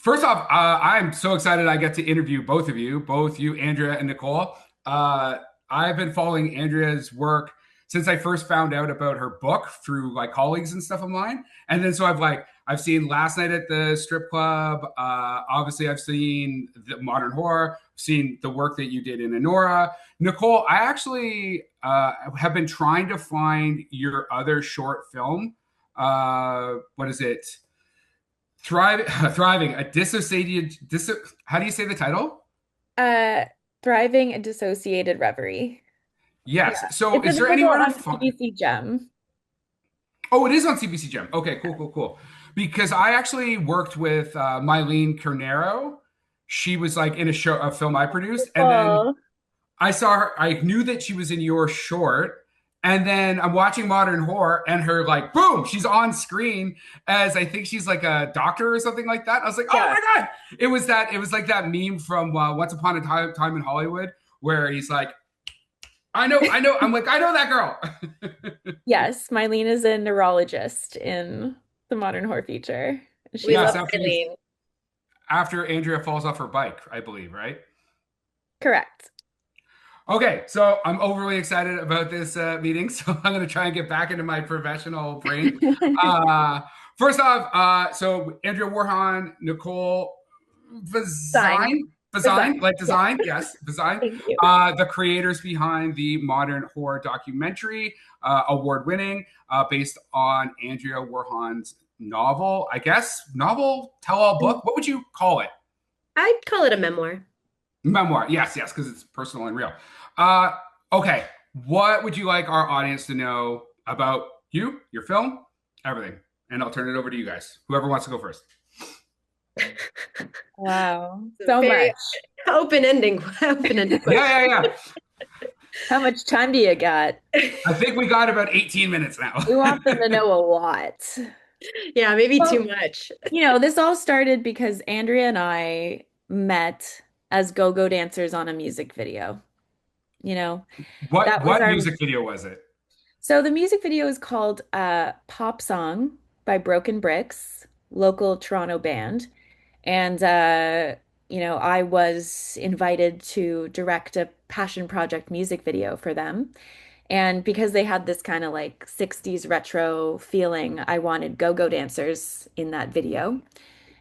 First off, I'm so excited I get to interview both you, Andrea and Nicole. Uh, I've been following Andrea's work since I first found out about her book through like colleagues and stuff of mine. And then so I've seen Last Night at the Strip Club. Obviously, I've seen the Modern Horror. I've seen the work that you did in Honora. Nicole, I actually have been trying to find your other short film. What is it? Thriving, a how do you say the title? Uh, Thriving a Dissociated Reverie. Yeah. Yes. So It's is there available anywhere to on find? CBC Gem. Oh, it is on CBC Gem. Okay, cool. Because I actually worked with Mylene Carnero. She was like in a film I produced, and then Oh, I saw her. I knew that she was in your short, and then I'm watching Modern Horror, and her like, boom, she's on screen as I think she's like a doctor or something like that. I was like, oh yeah. my god! It was that. It was like that meme from Once Upon a Time in Hollywood, where he's like, I know. I'm like, I know that girl. Yes, Mylene is a neurologist in the modern horror feature. We She's love Yes, Eileen. after Andrea falls off her bike, I believe, right? correct. Okay, so I'm overly excited about this meeting, so I'm going to try and get back into my professional brain. Uh, First off, so Andrea Werhun, Nicole Design. Bazuin, Design. like Yeah, design, yes, Bazuin, thank you. the creators behind the modern horror documentary, award winning, based on Andrea Werhun's novel, I guess, novel, tell all book. What would you call it? I'd call it a memoir. Memoir, yes, because it's personal and real. Uh, okay, what would you like our audience to know about you, your film, everything? And I'll turn it over to you guys. Whoever wants to go first. Wow. It's a So very much. open-ended question. Yeah. How much time do you got? I think we got about 18 minutes now. We want them to know a lot. Yeah, maybe too Well, much. this all started because Andrea and I met as go-go dancers on a music video. You know, that was What our music video was it? So the music video is called Pop Song by Broken Bricks, local Toronto band. And I was invited to direct a passion project music video for them. And because they had this kind of like 60s retro feeling, I wanted go-go dancers in that video.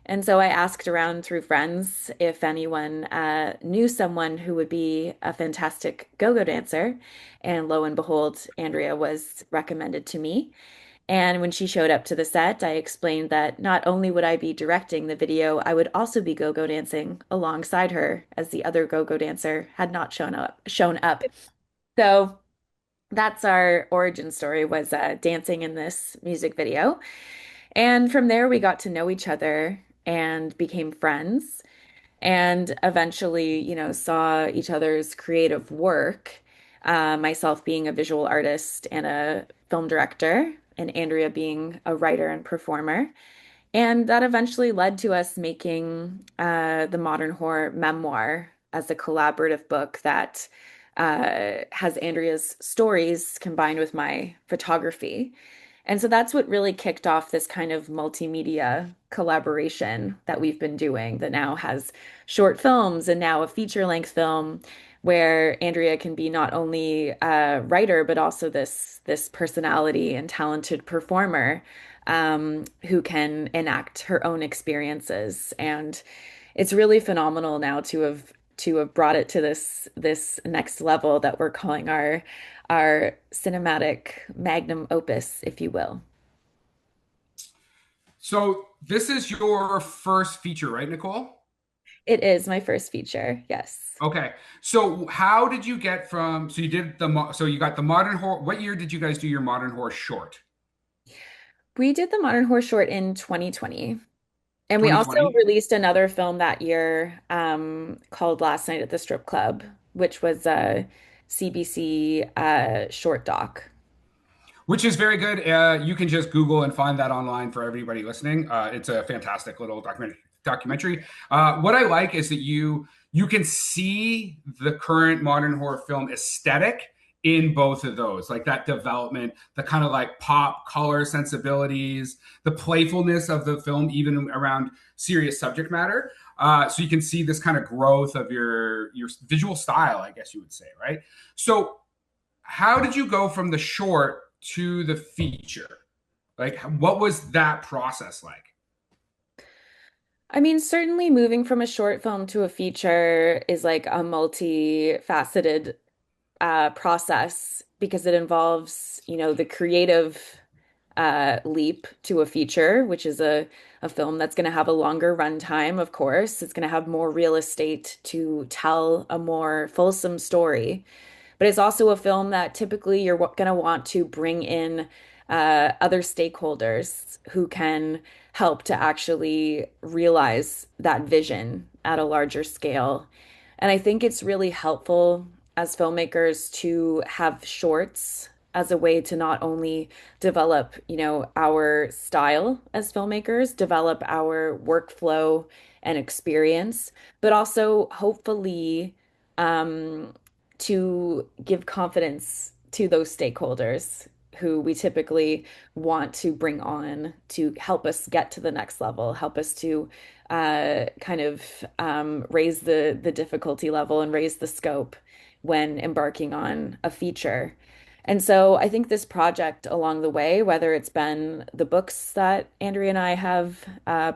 And so I asked around through friends if anyone knew someone who would be a fantastic go-go dancer. And lo and behold, Andrea was recommended to me. And when she showed up to the set, I explained that not only would I be directing the video, I would also be go-go dancing alongside her, as the other go-go dancer had not shown up. So that's our origin story was dancing in this music video. And from there, we got to know each other and became friends, and eventually, saw each other's creative work. Myself being a visual artist and a film director, and Andrea being a writer and performer. And that eventually led to us making the Modern Horror Memoir as a collaborative book that has Andrea's stories combined with my photography. And so that's what really kicked off this kind of multimedia collaboration that we've been doing that now has short films and now a feature-length film where Andrea can be not only a writer but also this personality and talented performer who can enact her own experiences. And it's really phenomenal now to have brought it to this next level that we're calling our cinematic magnum opus, if you will. So this is your first feature, right, Nicole? It is my first feature, yes. Okay. So how did you get from, so you did so you got the modern horror. What year did you guys do your modern horror short? We did the Modern Horror Short in 2020. And we also 2020? released another film that year called Last Night at the Strip Club, which was a CBC short doc. Which is very good. You can just Google and find that online for everybody listening. It's a fantastic little documentary. What I like is that you can see the current modern horror film aesthetic in both of those, like that development, the kind of like pop color sensibilities, the playfulness of the film, even around serious subject matter. So you can see this kind of growth of your visual style, I guess you would say, right? So how did you go from the short to the feature? Like, what was that process like? I mean, certainly moving from a short film to a feature is like a multifaceted process because it involves, the creative leap to a feature, which is a film that's going to have a longer runtime, of course. It's going to have more real estate to tell a more fulsome story. But it's also a film that typically you're going to want to bring in other stakeholders who can help to actually realize that vision at a larger scale. And I think it's really helpful as filmmakers to have shorts as a way to not only develop, our style as filmmakers, develop our workflow and experience, but also hopefully um, to give confidence to those stakeholders who we typically want to bring on to help us get to the next level, help us to kind of raise the difficulty level and raise the scope when embarking on a feature. And so I think this project along the way, whether it's been the books that Andrea and I have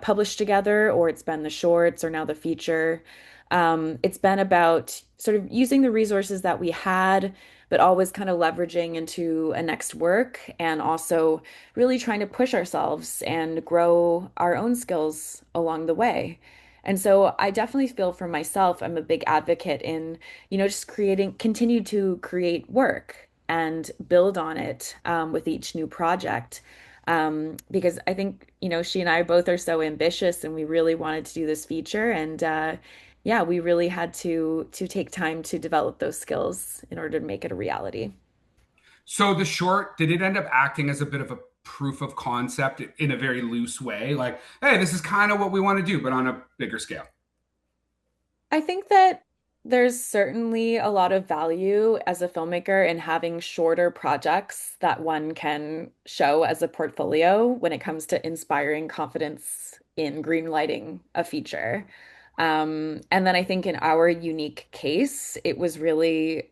published together, or it's been the shorts, or now the feature, it's been about sort of using the resources that we had, but always kind of leveraging into a next work and also really trying to push ourselves and grow our own skills along the way. And so I definitely feel for myself, I'm a big advocate in, just continue to create work and build on it with each new project. Because I think, she and I both are so ambitious and we really wanted to do this feature. And yeah, we really had to take time to develop those skills in order to make it a reality. So the short, did it end up acting as a bit of a proof of concept in a very loose way? Like, hey, this is kind of what we want to do, but on a bigger scale. I think that there's certainly a lot of value as a filmmaker in having shorter projects that one can show as a portfolio when it comes to inspiring confidence in greenlighting a feature. And then I think in our unique case, it was really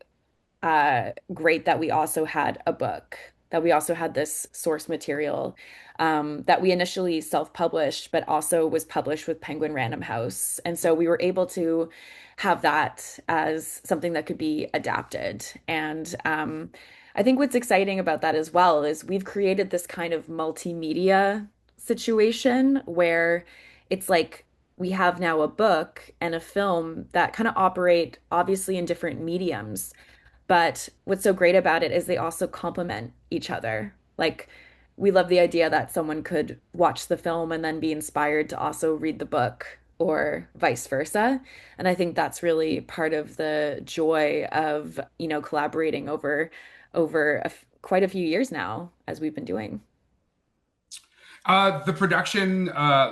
great that we also had a book, that we also had this source material that we initially self-published, but also was published with Penguin Random House. And so we were able to have that as something that could be adapted. And I think what's exciting about that as well is we've created this kind of multimedia situation where it's like we have now a book and a film that kind of operate obviously in different mediums. But what's so great about it is they also complement each other. Like, we love the idea that someone could watch the film and then be inspired to also read the book or vice versa. And I think that's really part of the joy of, collaborating over quite a few years now as we've been doing. The production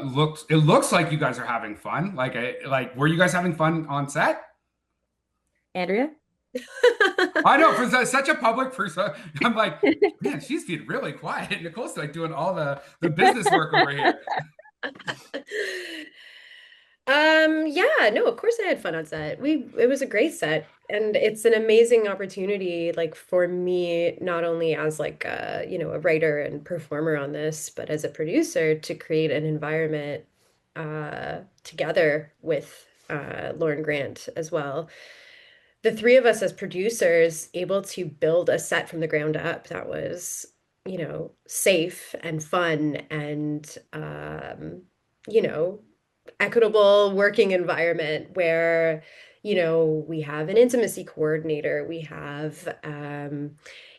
looks like you guys are having fun. Like were you guys having fun on set? Andrea? I know for such a public person, I'm like, man, she's being really quiet. Nicole's like doing all the business work over here. Yeah, no, of course I had fun on set. It was a great set, and it's an amazing opportunity, like for me, not only as like a writer and performer on this, but as a producer to create an environment together with Lauren Grant as well. The three of us as producers able to build a set from the ground up that was, safe and fun and you know, equitable working environment where, we have an intimacy coordinator, we have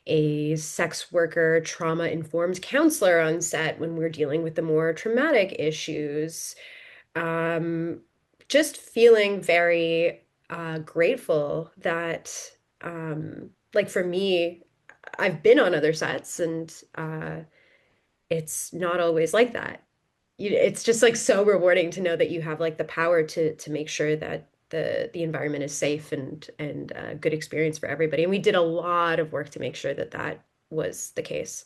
a sex worker, trauma-informed counselor on set when we're dealing with the more traumatic issues. Um, just feeling very grateful that, like for me, I've been on other sets and it's not always like that. It's just like so rewarding to know that you have like the power to make sure that the environment is safe and a good experience for everybody. And we did a lot of work to make sure that that was the case.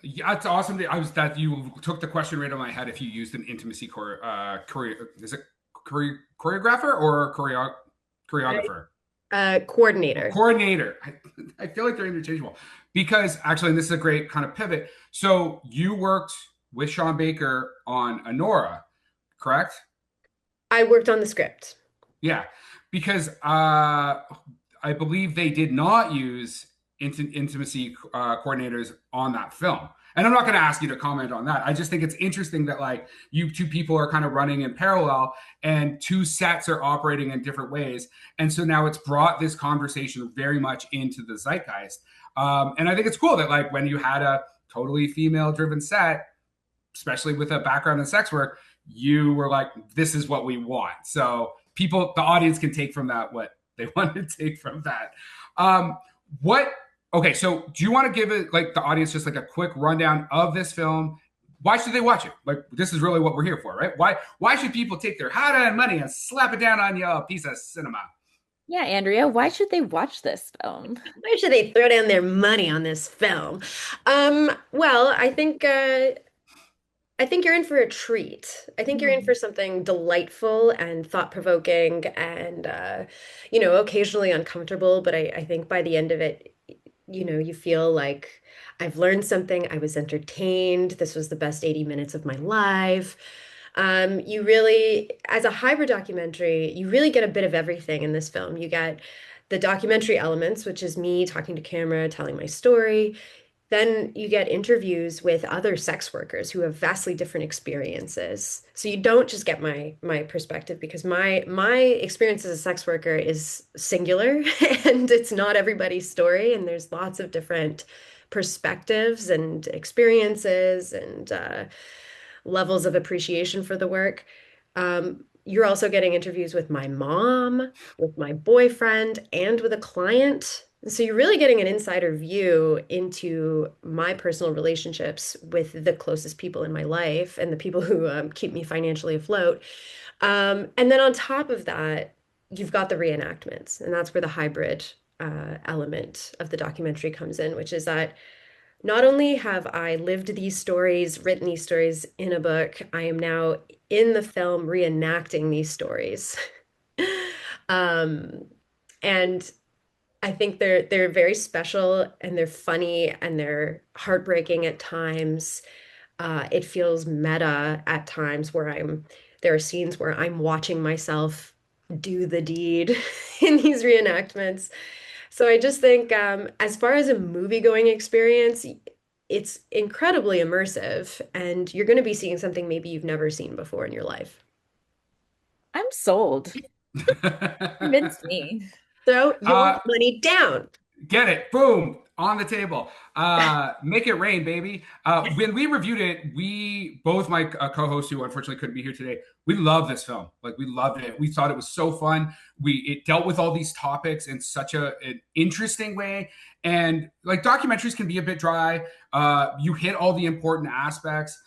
Yeah, it's awesome that I was that you took the question right on my head. If you used an intimacy is it choreographer or choreographer? Coordinator. Coordinator. I feel like they're interchangeable because actually, and this is a great kind of pivot. So you worked with Sean Baker on Honora, correct? I worked on the script. Yeah, because I believe they did not use intimacy coordinators on that film. And I'm not going to ask you to comment on that. I just think it's interesting that like you two people are kind of running in parallel and two sets are operating in different ways. And so now it's brought this conversation very much into the zeitgeist. And I think it's cool that like when you had a totally female driven set, especially with a background in sex work, you were like, this is what we want. So people, the audience can take from that what they want to take from that. What, okay, so do you want to give it like the audience just like a quick rundown of this film? Why should they watch it? Like, this is really what we're here for, right? Why should people take their hard-earned money and slap it down on your piece of cinema? Yeah, Andrea, why should they watch this film? Why should they throw down their money on this film? Well, I think you're in for a treat. I think you're in for something delightful and thought-provoking and occasionally uncomfortable, but I think by the end of it, you feel like I've learned something, I was entertained, this was the best 80 minutes of my life. You really, as a hybrid documentary, you really get a bit of everything in this film. You get the documentary elements, which is me talking to camera, telling my story. Then you get interviews with other sex workers who have vastly different experiences. So you don't just get my perspective because my experience as a sex worker is singular and it's not everybody's story. And there's lots of different perspectives and experiences and levels of appreciation for the work. You're also getting interviews with my mom, with my boyfriend, and with a client. So you're really getting an insider view into my personal relationships with the closest people in my life and the people who keep me financially afloat. And then on top of that, you've got the reenactments, and that's where the hybrid element of the documentary comes in, which is that not only have I lived these stories, written these stories in a book, I am now in the film reenacting these stories. Um, and I think they're very special and they're funny and they're heartbreaking at times. It feels meta at times where there are scenes where I'm watching myself do the deed in these reenactments. So I just think, as far as a movie-going experience, it's incredibly immersive, and you're going to be seeing something maybe you've never seen before in your life. I'm sold. Convince me. Throw your uh, money down. Get it. Boom. On the table. Make it rain, baby. When we reviewed it, we both my co-hosts who unfortunately couldn't be here today, we love this film. Like we loved it. We thought it was so fun. It dealt with all these topics in such an interesting way. And like documentaries can be a bit dry. You hit all the important aspects.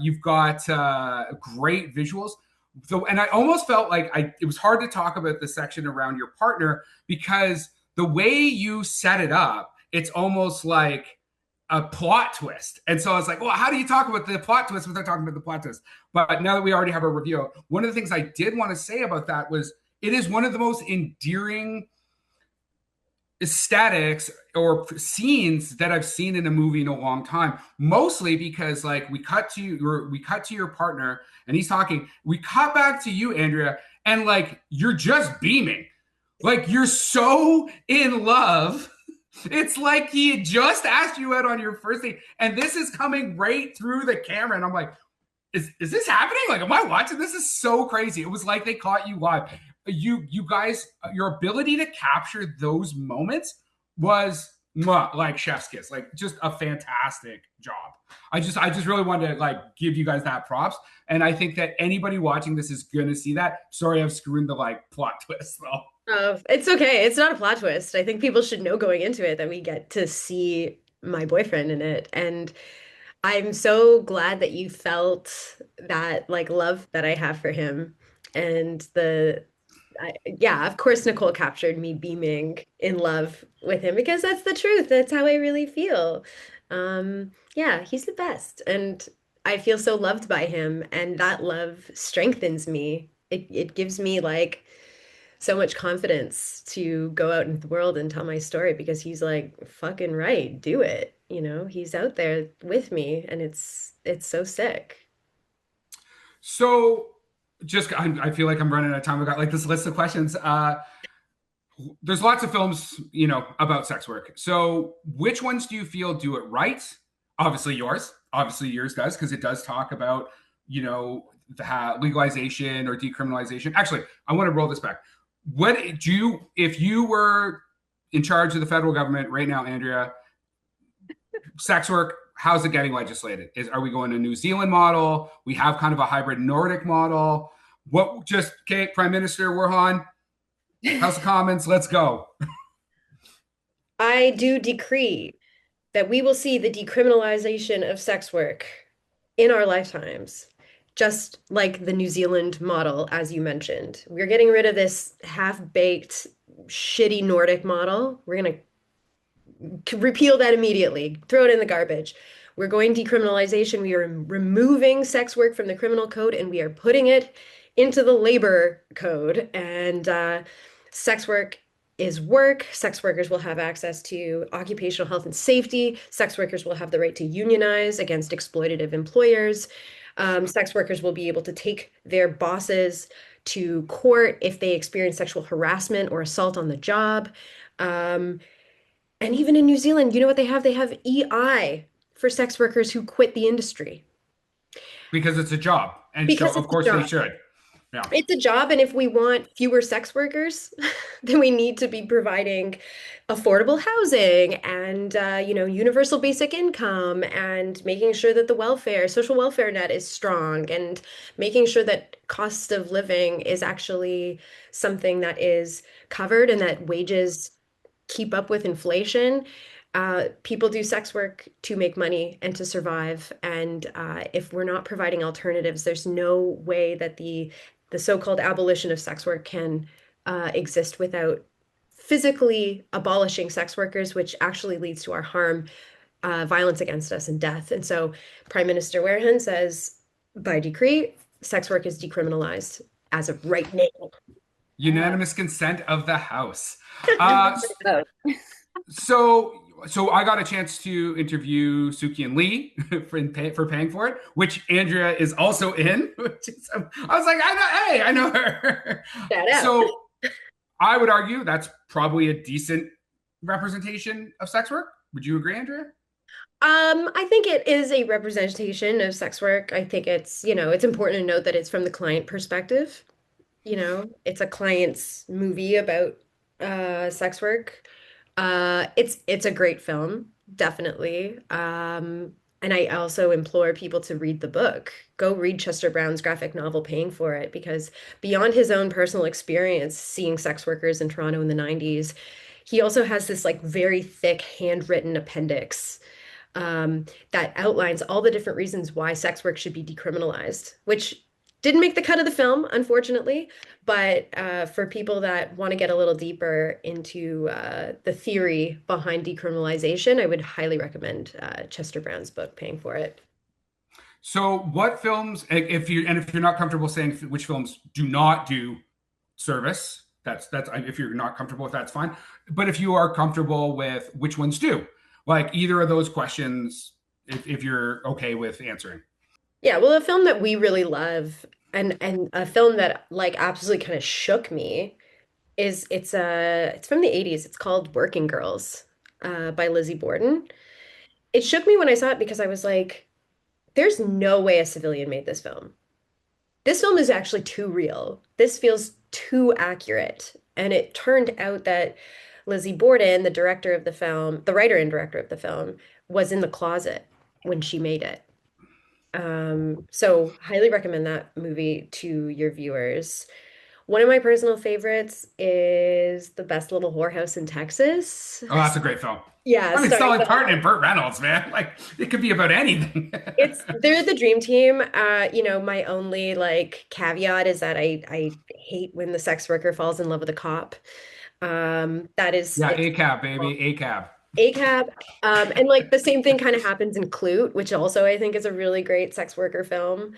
You've got great visuals. So, and I almost felt like it was hard to talk about the section around your partner because the way you set it up, it's almost like a plot twist. And so I was like, well, how do you talk about the plot twist without talking about the plot twist? But now that we already have a review, one of the things I did want to say about that was it is one of the most endearing aesthetics or scenes that I've seen in a movie in a long time. Mostly because like we cut to your partner and he's talking. We cut back to you, Andrea, and like you're just beaming. Like you're so in love. It's like he had just asked you out on your first date, and this is coming right through the camera. And I'm like, is this happening? Like, am I watching? This is so crazy. It was like they caught you live. You guys, your ability to capture those moments was like chef's kiss, like just a fantastic job. I just really wanted to like give you guys that props. And I think that anybody watching this is gonna see that. Sorry, I've screwed the like plot twist though. It's okay. It's not a plot twist. I think people should know going into it that we get to see my boyfriend in it. And I'm so glad that you felt that like love that I have for him. And yeah, of course, Nicole captured me beaming in love with him because that's the truth. That's how I really feel. Yeah, he's the best. And I feel so loved by him. And that love strengthens me. It gives me like so much confidence to go out into the world and tell my story because he's like, fucking right, do it. He's out there with me and it's so sick. So, I feel like I'm running out of time. I've got like this list of questions. There's lots of films, about sex work. So, which ones do you feel do it right? Obviously, yours. Obviously, yours does because it does talk about, the legalization or decriminalization. Actually, I want to roll this back. What do you, if you were in charge of the federal government right now, Andrea, sex work, how's it getting legislated? Are we going to New Zealand model? We have kind of a hybrid Nordic model. Okay, Prime Minister Werhun, House of Commons, let's go. I do decree that we will see the decriminalization of sex work in our lifetimes, just like the New Zealand model, as you mentioned. We're getting rid of this half-baked, shitty Nordic model. We're going to repeal that immediately, throw it in the garbage. We're going decriminalization. We are removing sex work from the criminal code and we are putting it into the labor code. And sex work is work. Sex workers will have access to occupational health and safety. Sex workers will have the right to unionize against exploitative employers. Sex workers will be able to take their bosses to court if they experience sexual harassment or assault on the job. And even in New Zealand, you know what they have? They have EI for sex workers who quit the industry Because it's a job. And so, because of it's a course, they job. should. Yeah. It's a job, and if we want fewer sex workers, then we need to be providing affordable housing and universal basic income and making sure that the social welfare net is strong and making sure that cost of living is actually something that is covered and that wages keep up with inflation. People do sex work to make money and to survive. And if we're not providing alternatives, there's no way that the so-called abolition of sex work can exist without physically abolishing sex workers, which actually leads to our harm, violence against us, and death. And so Prime Minister Werhun says, by decree, sex work is decriminalized as of right now. Unanimous consent of the House. Uh, so I got a chance to interview Suki and Lee for paying for it, which Andrea is also in. I was like, I know her. Shout out. So I would argue that's probably a decent representation of sex work. Would you agree, Andrea? I think it is a representation of sex work. I think it's important to note that it's from the client perspective. It's a client's movie about sex work. It's a great film, definitely. And I also implore people to read the book. Go read Chester Brown's graphic novel, Paying for It, because beyond his own personal experience seeing sex workers in Toronto in the 90s, he also has this like very thick handwritten appendix that outlines all the different reasons why sex work should be decriminalized, which didn't make the cut of the film, unfortunately. But for people that want to get a little deeper into the theory behind decriminalization, I would highly recommend Chester Brown's book, Paying for It. So, what films, if you're not comfortable saying which films do not do service, that's if you're not comfortable with that's fine. But if you are comfortable with which ones do, like either of those questions, if you're okay with answering. Yeah, well, a film that we really love and a film that like absolutely kind of shook me is it's from the 80s. It's called Working Girls by Lizzie Borden. It shook me when I saw it because I was like, there's no way a civilian made this film. This film is actually too real. This feels too accurate. And it turned out that Lizzie Borden, the director of the film, the writer and director of the film, was in the closet when she made it. So highly recommend that movie to your viewers. One of my personal favorites is The Best Little Whorehouse in Texas. Oh, that's a great film. Yeah, I mean, starring Dolly them. Parton and Burt Reynolds, man. Like it could be about anything. They're the dream team. My only like caveat is that I hate when the sex worker falls in love with a cop. That is Yeah, it's ACAB, baby, ACAB. ACAB. And like the same thing kind of happens in Clute, which also I think is a really great sex worker film,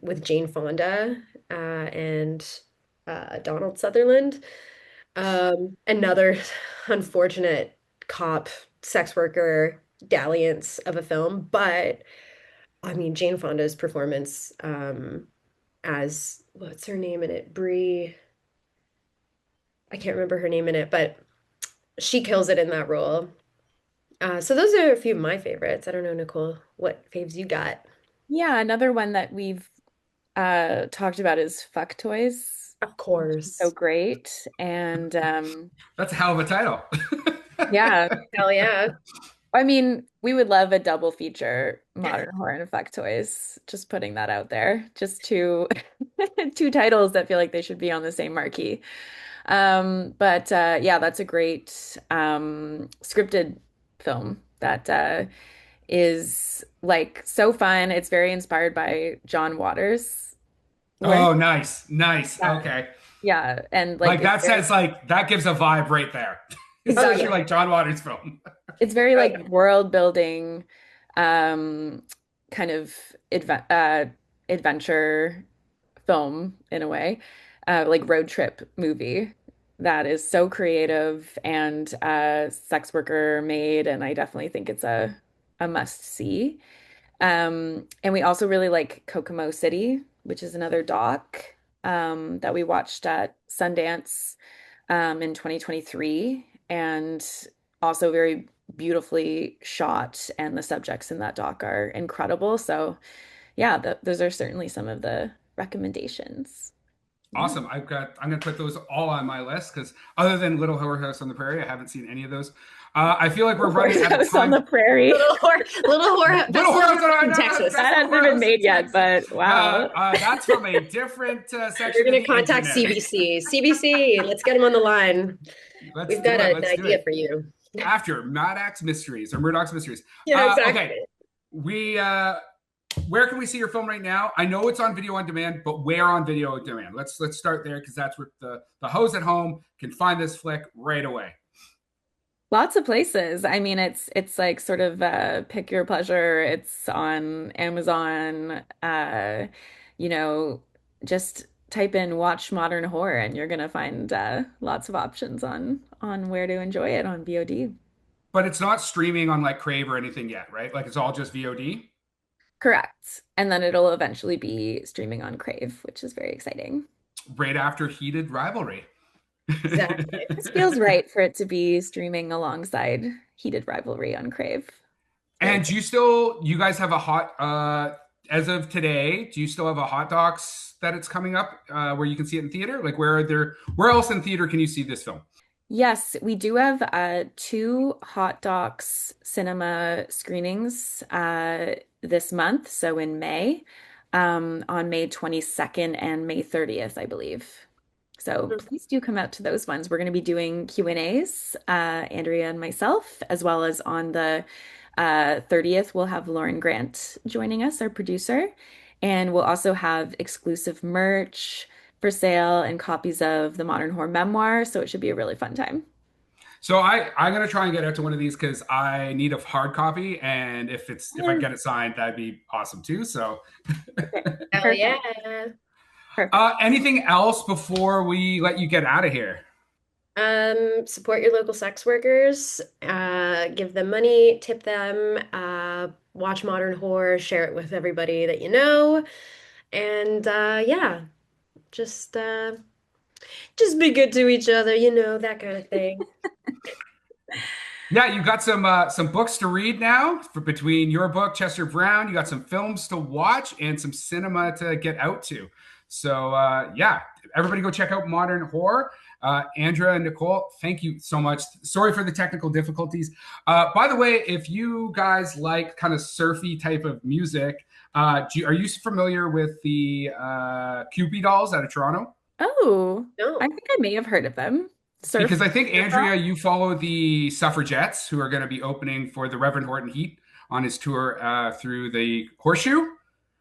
with Jane Fonda, and Donald Sutherland. Another unfortunate cop sex worker dalliance of a film, but I mean Jane Fonda's performance, as what's her name in it? Brie. I can't remember her name in it, but she kills it in that role. So those are a few of my favorites. I don't know, Nicole, what faves you got? Yeah, another one that we've talked about is Fuck Toys, Of which is so course. great. And That's a hell of a title. yeah, Hell yeah. I mean, we would love a double feature, Modern Horror and Fuck Toys. Just putting that out there. Just two two titles that feel like they should be on the same marquee. But yeah, that's a great scripted film that is like so fun. It's very inspired by John Waters' work. Oh, nice, nice. Yeah, Okay, yeah, and like like it's that very says like that gives a vibe right there, Oh especially yeah. like John Waters' film. it's very Oh like yeah. world building, um, kind of adventure film in a way, like road trip movie that is so creative and sex worker made, and I definitely think it's a must see. And we also really like Kokomo City, which is another doc that we watched at Sundance in 2023, and also very beautifully shot, and the subjects in that doc are incredible. So yeah, those are certainly some of the recommendations. Yeah. Awesome. I'm gonna put those all on my list because other than Little Whorehouse on the Prairie, I haven't seen any of those. I feel like we're running out of Horse on time. the Prairie. Little horror. That's Little Whorehouse in Texas. That Little hasn't been Whorehouse in made yet, Texas. but wow. That's from a different We're section of gonna the contact internet. CBC. CBC, let's get them on the line. Let's We've do got it. an Let's do idea it. for you. After Maddox Mysteries or Murdoch's Mysteries. Yeah, exactly. Okay, we where can we see your film right now? I know it's on video on demand, but where on video on demand? Let's start there because that's where the hoes at home can find this flick right away. Lots of places. I mean, it's like sort of pick your pleasure. It's on Amazon. You know, just type in watch modern horror and you're gonna find lots of options on where to enjoy it on VOD. But it's not streaming on like Crave or anything yet, right? Like it's all just VOD. Correct. And then it'll eventually be streaming on Crave, which is very exciting. Right after Heated Rivalry. Exactly. This feels right for it to be streaming alongside Heated Rivalry on Crave. Very And do you guys have a hot as of today, do you still have a hot docs that it's coming up where you can see it in theater? Like where else in theater can you see this film? Yes, we do have two Hot Docs cinema screenings this month, so in May, on May 22nd and May 30th, I believe. So please do come out to those ones. We're going to be doing Q&As, Andrea and myself, as well as on the 30th, we'll have Lauren Grant joining us, our producer, and we'll also have exclusive merch for sale and copies of the Modern Horror Memoir. So it should be a really fun time. So I'm gonna try and get out to one of these because I need a hard copy, and if I Yeah. get it signed, that'd be awesome too. So, Hell Perfect. yeah. Perfect. anything else before we let you get out of here? Support your local sex workers, give them money, tip them, watch modern horror, share it with everybody that you know, and yeah, just uh, just be good to each other, that kind of thing. Yeah, you got some books to read now for between your book, Chester Brown. You got some films to watch and some cinema to get out to. So yeah, everybody go check out Modern Horror. Andrea and Nicole, thank you so much. Sorry for the technical difficulties. By the way, if you guys like kind of surfy type of music, are you familiar with the Cupid Dolls out of Toronto? Oh, I No. think I may have heard of them. Surf. Because I think, Andrea, you follow the Suffragettes, who are going to be opening for the Reverend Horton Heat on his tour through the Horseshoe.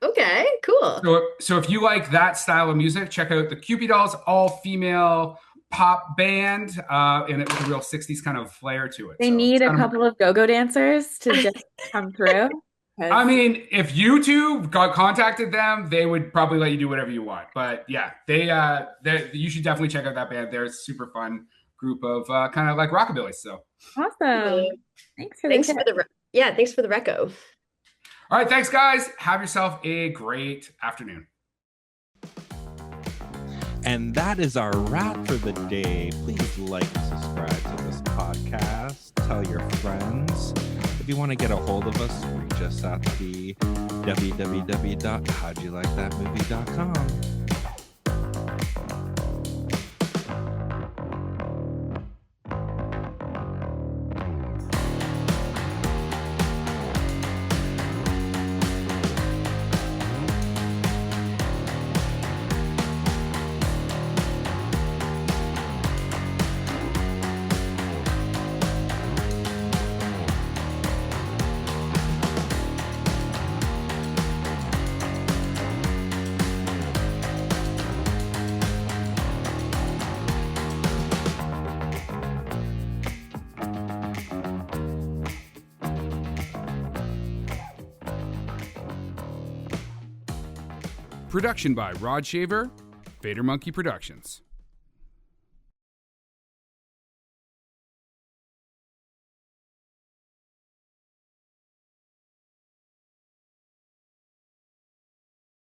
Okay, cool. So if you like that style of music, check out the Cupid Dolls, all-female pop band, and it with a real 60s kind of flair to it. They So need a couple of go-go dancers to just come through. I mean, if you two contacted them, they would probably let you do whatever you want. But yeah, you should definitely check out that band. They're a super fun group of kind of like rockabilly. So Awesome. Thanks for thanks for the thanks for the reco. All right, thanks guys. Have yourself a great afternoon. And that is our wrap for the day. Please like and subscribe to this podcast. Tell your friends. If you want to get a hold of us, reach us at the www.howdyoulikethatmovie.com. Production by Rod Shaver, Vader Monkey Productions.